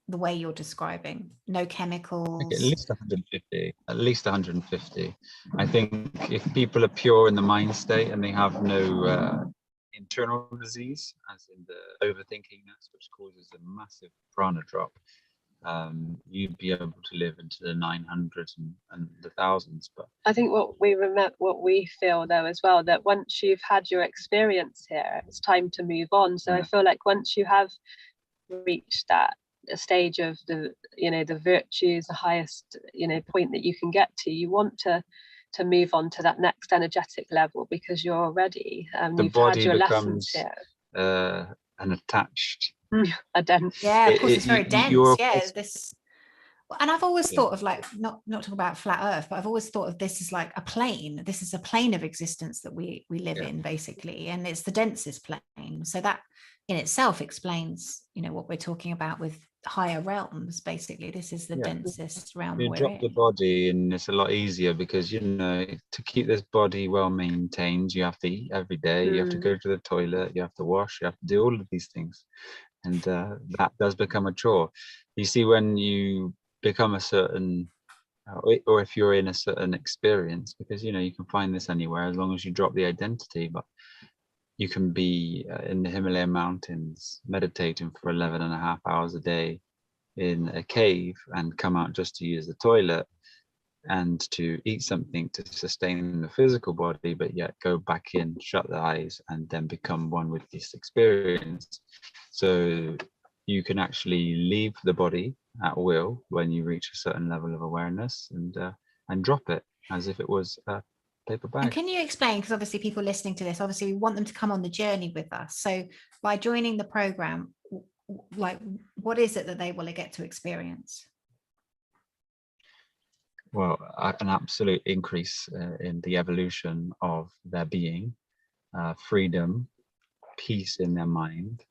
the way you're describing? No chemicals? At least 150. At least 150. I think if people are pure in the mind state and they have no internal disease, as in the overthinkingness, which causes a massive prana drop, you'd be able to live into the 900s and the thousands. But I think what we feel though as well, that once you've had your experience here, it's time to move on. So I feel like once you have reached that stage of the, you know, the virtues, the highest, you know, point that you can get to, you want to move on to that next energetic level, because you're ready. The you've body had your becomes lessons here. an attached. A dense. Yeah, of course, it's very dense. Yeah, this. And I've always thought of, like, not talking about flat Earth, but I've always thought of this as like a plane. This is a plane of existence that we live in, basically, and it's the densest plane. So that in itself explains, you know, what we're talking about with higher realms. Basically, this is the densest realm. You drop the body, and it's a lot easier, because, you know, to keep this body well maintained, you have to eat every day. You have to go to the toilet. You have to wash. You have to do all of these things, and that does become a chore. You see, when you become a certain or if you're in a certain experience, because you know you can find this anywhere as long as you drop the identity. But you can be in the Himalayan mountains meditating for 11.5 hours a day in a cave and come out just to use the toilet and to eat something to sustain the physical body, but yet go back in, shut the eyes, and then become one with this experience. So you can actually leave the body at will when you reach a certain level of awareness, and drop it as if it was a paper bag. And can you explain, because obviously people listening to this, obviously we want them to come on the journey with us. So by joining the program, like what is it that they will get to experience? Well, an absolute increase in the evolution of their being, freedom, peace in their mind.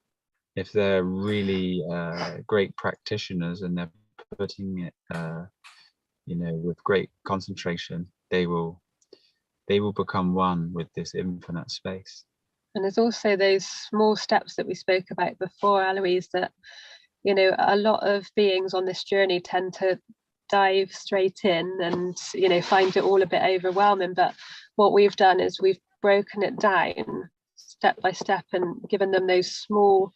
If they're really great practitioners and they're putting it, you know, with great concentration, they will become one with this infinite space. And there's also those small steps that we spoke about before, Eloise, that, you know, a lot of beings on this journey tend to dive straight in and, you know, find it all a bit overwhelming. But what we've done is we've broken it down step by step and given them those small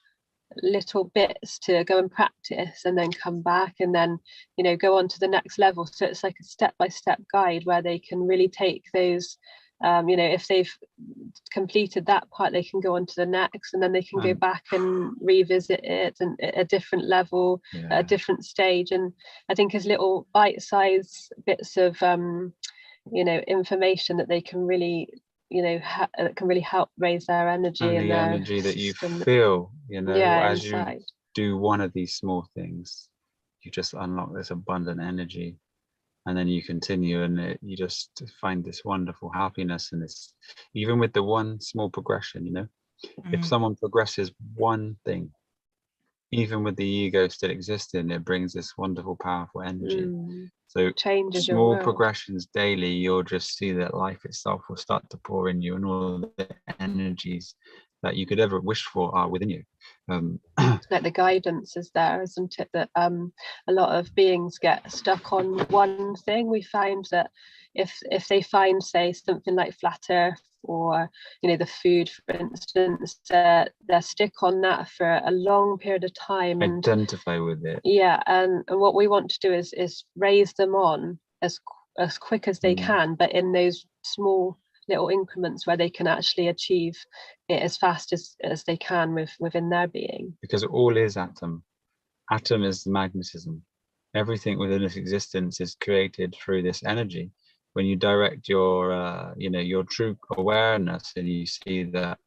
little bits to go and practice and then come back and then, you know, go on to the next level. So it's like a step-by-step guide where they can really take those, you know, if they've completed that part, they can go on to the next, and then they can go back and revisit it and at a different level, at a different stage. And I think as little bite-sized bits of you know, information that they can really, you know, that can really help raise their energy and the energy that you feel, you know, as inside. You do one of these small things, you just unlock this abundant energy, and then you continue, and you just find this wonderful happiness. And it's even with the one small progression, you know, if someone progresses one thing, even with the ego still existing, it brings this wonderful, powerful energy. So changes small progressions daily, you'll just see that life itself will start to pour in you, and all the energies that you could ever wish for are within you. Like the guidance is there, isn't it? That a lot of beings get stuck on one thing. We find that if they find, say, something like flat earth, or, you know, the food, for instance, they'll stick on that for a long period of time and identify with it. Yeah, and what we want to do is raise them on as quick as they can, but in those small little increments where they can actually achieve it as fast as they can within their being. Because all is atom. Atom is magnetism. Everything within this existence is created through this energy. When you direct your, you know, your true awareness, and you see that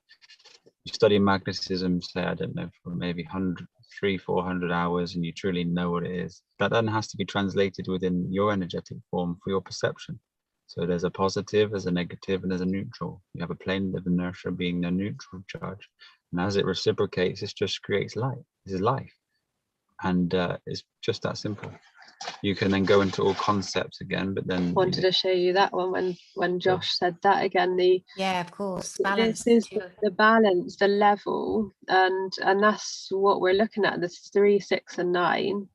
you study magnetism, say, I don't know, for maybe 300-400 hours, and you truly know what it is, that then has to be translated within your energetic form for your perception. So there's a positive, there's a negative, and there's a neutral. You have a plane of inertia being the neutral charge, and as it reciprocates, it just creates light. This is life, and it's just that simple. You can then go into all concepts again, but then wanted to show you that one when Josh said that again. Of course, balance. This is the balance, the level, and that's what we're looking at. This 3, 6, and 9,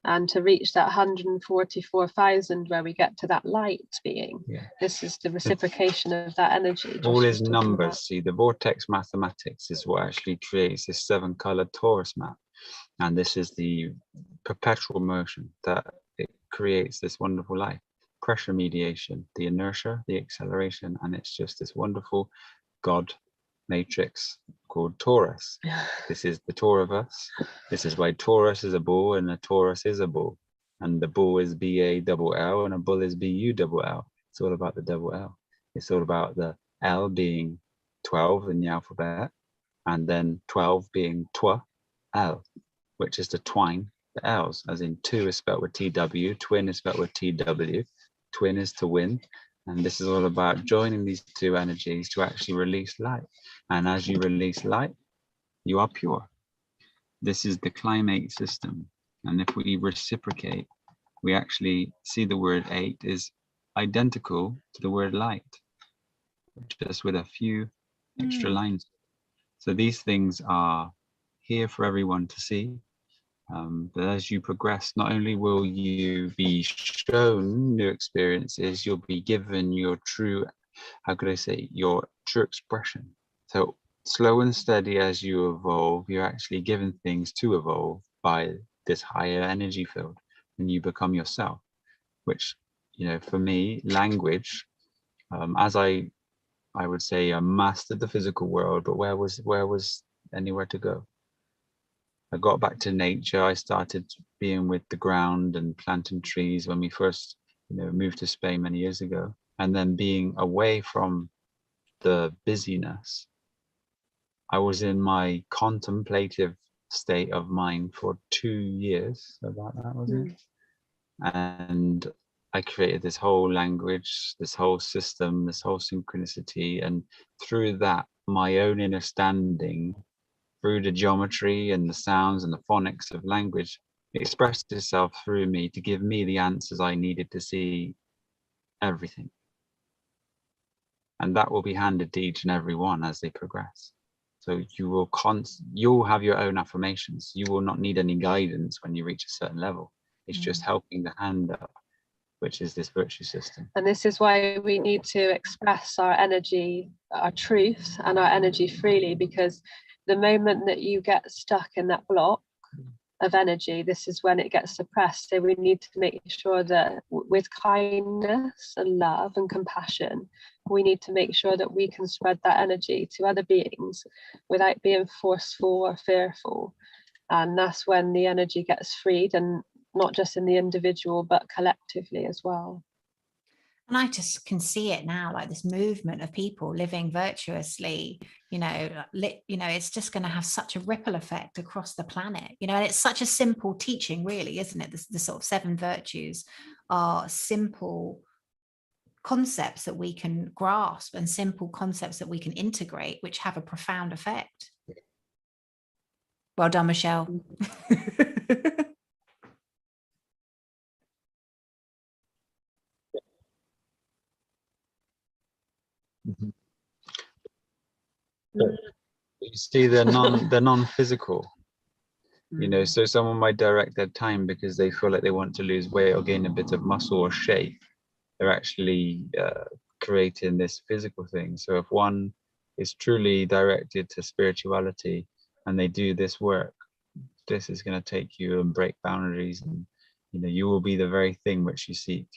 and to reach that 144,000 where we get to that light being. This is the reciprocation of that energy. All is numbers. See, the vortex mathematics is what actually creates this 7-colored torus map. And this is the perpetual motion that it creates this wonderful life. Pressure mediation, the inertia, the acceleration, and it's just this wonderful God matrix called Taurus. This is the Taurus. This is why Taurus is a bull and a Taurus is a bull. And the bull is B-A-double-L and a bull is B-U-double-L. It's all about the double L. It's all about the L being 12 in the alphabet, and then 12 being twa, L, which is to twine the L's, as in 2 is spelled with T-W, twin is spelled with T-W, twin is to win. And this is all about joining these two energies to actually release light. And as you release light, you are pure. This is the climate system. And if we reciprocate, we actually see the word 8 is identical to the word light, just with a few extra lines. So these things are here for everyone to see. But as you progress, not only will you be shown new experiences, you'll be given your true, how could I say, your true expression. So slow and steady as you evolve, you're actually given things to evolve by this higher energy field when you become yourself, which, for me, language, as I would say, I mastered the physical world, but where was anywhere to go? I got back to nature. I started being with the ground and planting trees when we first, moved to Spain many years ago. And then being away from the busyness, I was in my contemplative state of mind for 2 years. About that, wasn't it? And I created this whole language, this whole system, this whole synchronicity. And through that, my own understanding, through the geometry and the sounds and the phonics of language, expressed itself through me to give me the answers I needed to see everything. And that will be handed to each and every one as they progress. So you'll have your own affirmations. You will not need any guidance when you reach a certain level. It's just helping the hand up, which is this virtue system. And this is why we need to express our energy, our truth and our energy freely, because the moment that you get stuck in that block of energy, this is when it gets suppressed. So we need to make sure that with kindness and love and compassion, we need to make sure that we can spread that energy to other beings without being forceful or fearful. And that's when the energy gets freed, and not just in the individual, but collectively as well. And I just can see it now, like this movement of people living virtuously, it's just going to have such a ripple effect across the planet, and it's such a simple teaching, really, isn't it? The sort of 7 virtues are simple concepts that we can grasp and simple concepts that we can integrate, which have a profound effect. Well done, Michelle. You see, they're non-physical. So someone might direct their time because they feel like they want to lose weight or gain a bit of muscle or shape. They're actually creating this physical thing. So if one is truly directed to spirituality and they do this work, this is going to take you and break boundaries, and you will be the very thing which you seek.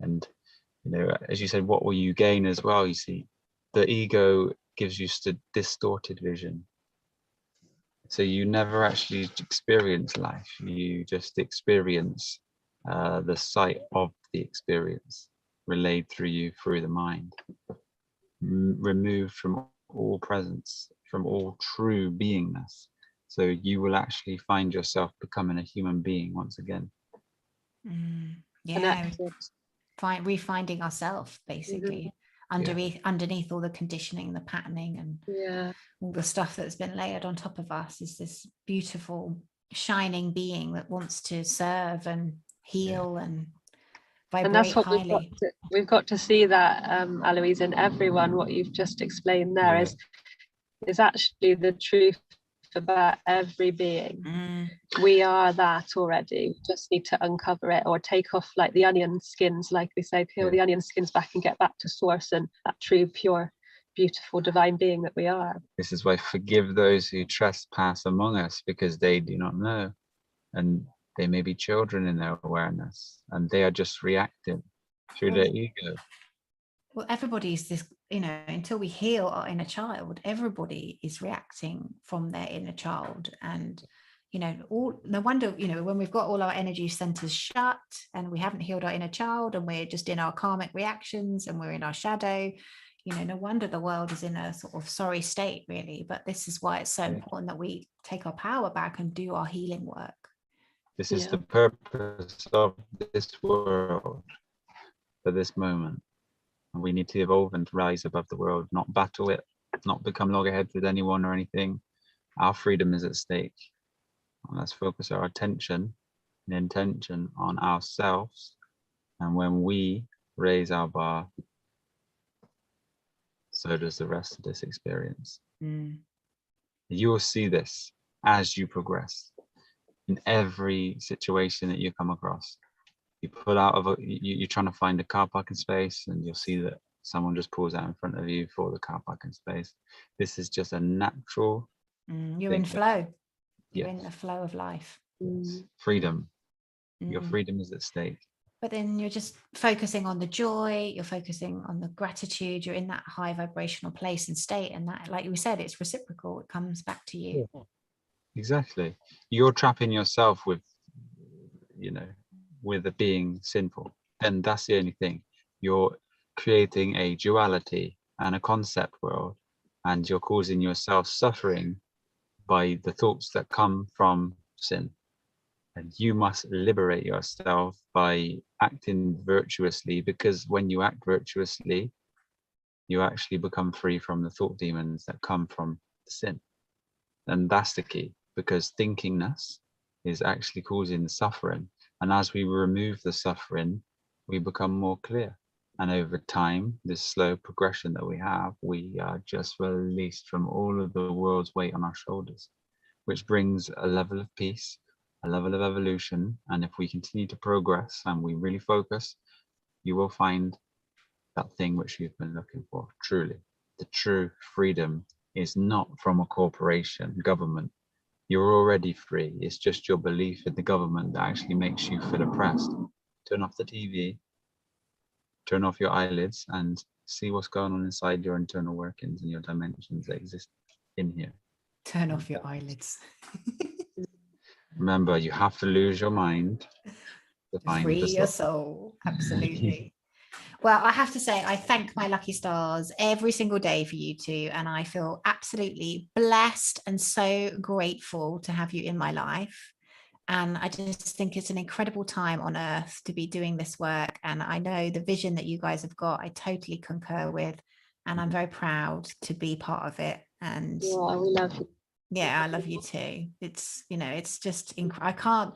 And as you said, what will you gain as well? You see, the ego gives you distorted vision. So you never actually experience life. You just experience the sight of the experience relayed through you through the mind, removed from all presence, from all true beingness. So you will actually find yourself becoming a human being once again. Yeah, refinding ourselves, basically. Underneath all the conditioning, the patterning, and all the stuff that's been layered on top of us is this beautiful shining being that wants to serve and heal and vibrate. And that's what highly. We've got to see that, Aloise, in everyone. What you've just explained there is actually the truth about every being. We are that already. We just need to uncover it, or take off like the onion skins, like we say, peel the onion skins back and get back to source and that true, pure, beautiful, divine being that we are. This is why forgive those who trespass among us, because they do not know, and they may be children in their awareness, and they are just reacting through their ego. Well, everybody's this, until we heal our inner child, everybody is reacting from their inner child. And, no wonder, when we've got all our energy centers shut and we haven't healed our inner child and we're just in our karmic reactions and we're in our shadow, no wonder the world is in a sort of sorry state, really. But this is why it's so important that we take our power back and do our healing work. This is the purpose of this world, for this moment. We need to evolve and rise above the world, not battle it, not become loggerheads with anyone or anything. Our freedom is at stake. And let's focus our attention and intention on ourselves. And when we raise our bar, so does the rest of this experience. You will see this as you progress. in every situation that you come across. You pull out of you're trying to find a car parking space, and you'll see that someone just pulls out in front of you for the car parking space. This is just a natural you're in flow. You're Yes. in the flow of life. Freedom. Your freedom is at stake. But then you're just focusing on the joy, you're focusing on the gratitude, you're in that high vibrational place and state, and that, like we said, it's reciprocal. It comes back to you. Exactly. You're trapping yourself with, with it being sinful. Then that's the only thing. You're creating a duality and a concept world, and you're causing yourself suffering by the thoughts that come from sin. And you must liberate yourself by acting virtuously, because when you act virtuously, you actually become free from the thought demons that come from the sin. And that's the key, because thinkingness is actually causing the suffering. And as we remove the suffering, we become more clear. And over time, this slow progression that we have, we are just released from all of the world's weight on our shoulders, which brings a level of peace, a level of evolution. And if we continue to progress and we really focus, you will find that thing which you've been looking for. Truly, the true freedom is not from a corporation, government. You're already free. It's just your belief in the government that actually makes you feel oppressed. Turn off the TV, turn off your eyelids, and see what's going on inside your internal workings and your dimensions that exist in here. Turn off your eyelids. Remember, you have to lose your mind to find Free the your soul. soul. Absolutely. Well, I have to say, I thank my lucky stars every single day for you two, and I feel absolutely blessed and so grateful to have you in my life. And I just think it's an incredible time on earth to be doing this work. And I know the vision that you guys have got, I totally concur with, and I'm very proud to be part of it. And we love you. Yeah, I love you too. It's, it's just, I can't,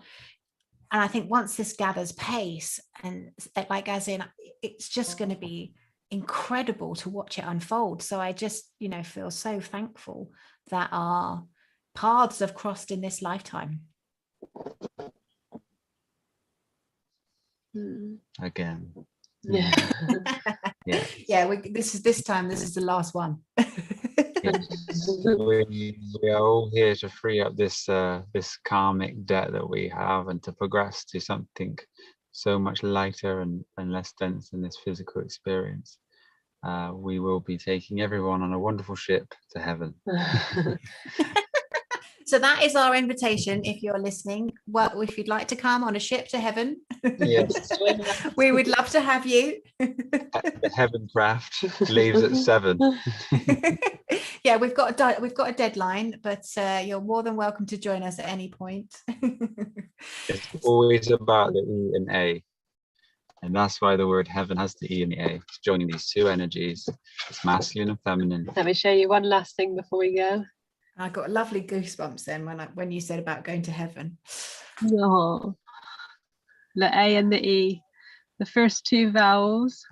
and I think once this gathers pace, and like, as in, it's just going to be incredible to watch it unfold. So I just, feel so thankful that our paths have crossed in this lifetime. Again. Yeah. This is the last one. We are all here to free up this karmic debt that we have, and to progress to something so much lighter and less dense than this physical experience. We will be taking everyone on a wonderful ship to heaven. So that is our invitation. If you're listening, well, if you'd like to come on a ship to heaven, yes, we would love to have you. The heaven craft leaves at 7. Yeah, we've got a deadline, but you're more than welcome to join us at any point. It's always about the E and A, and that's why the word heaven has the E and the A. It's joining these two energies. It's masculine and feminine. Let me show you one last thing before we go. I got lovely goosebumps then when you said about going to heaven. Oh, the A and the E, the first two vowels,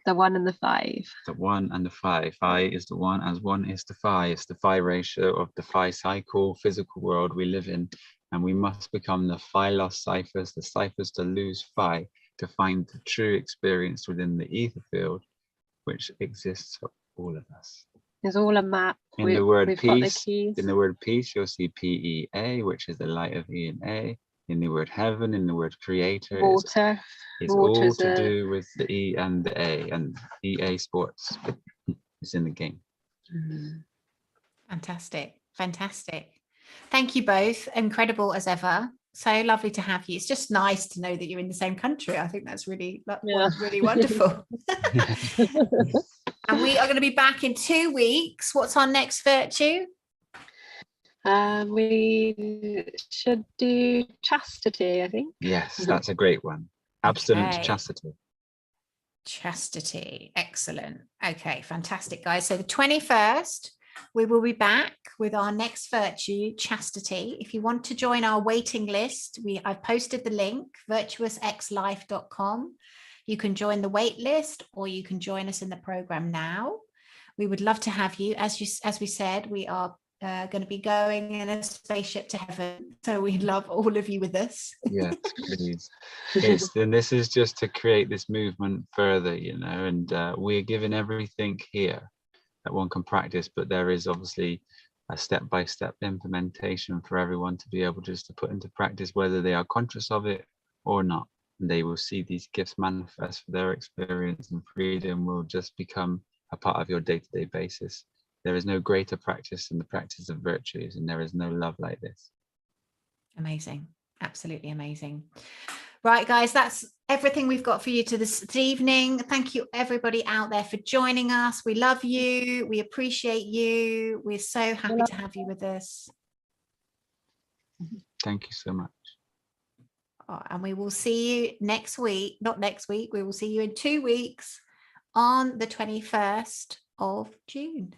the 1 and the 5. The 1 and the 5. Phi is the 1 as 1 is the phi. It's the phi ratio of the phi cycle physical world we live in. And we must become the phi lost ciphers, the ciphers to lose phi, to find the true experience within the ether field, which exists for all of us. There's all a map. In the word peace, you'll see PEA, which is the light of E and A. In the word heaven, in the word creator, water. It's all to do with the E and the A, and EA Sports is in the game. Fantastic. Thank you both. Incredible as ever. So lovely to have you. It's just nice to know that you're in the same country. I think that's really wonderful. And we are going to be back in 2 weeks. What's our next virtue? We should do chastity, I think. Yes, that's a great one. Abstinence, chastity. Chastity. Excellent. Okay, fantastic, guys. So the 21st, we will be back with our next virtue, chastity. If you want to join our waiting list, I've posted the link, virtuousxlife.com. You can join the wait list, or you can join us in the program now. We would love to have you. As we said, we are going to be going in a spaceship to heaven. So we'd love all of you with us. Yes, please. And this is just to create this movement further, you know, and we're given everything here that one can practice, but there is obviously a step-by-step implementation for everyone to be able just to put into practice, whether they are conscious of it or not. And they will see these gifts manifest for their experience, and freedom will just become a part of your day-to-day basis. There is no greater practice than the practice of virtues, and there is no love like this. Amazing. Absolutely amazing. Right, guys, that's everything we've got for you this evening. Thank you, everybody out there, for joining us. We love you. We appreciate you. We're so happy to have you with us. Thank you so much. Oh, and we will see you next week. Not next week. We will see you in 2 weeks on the 21st of June.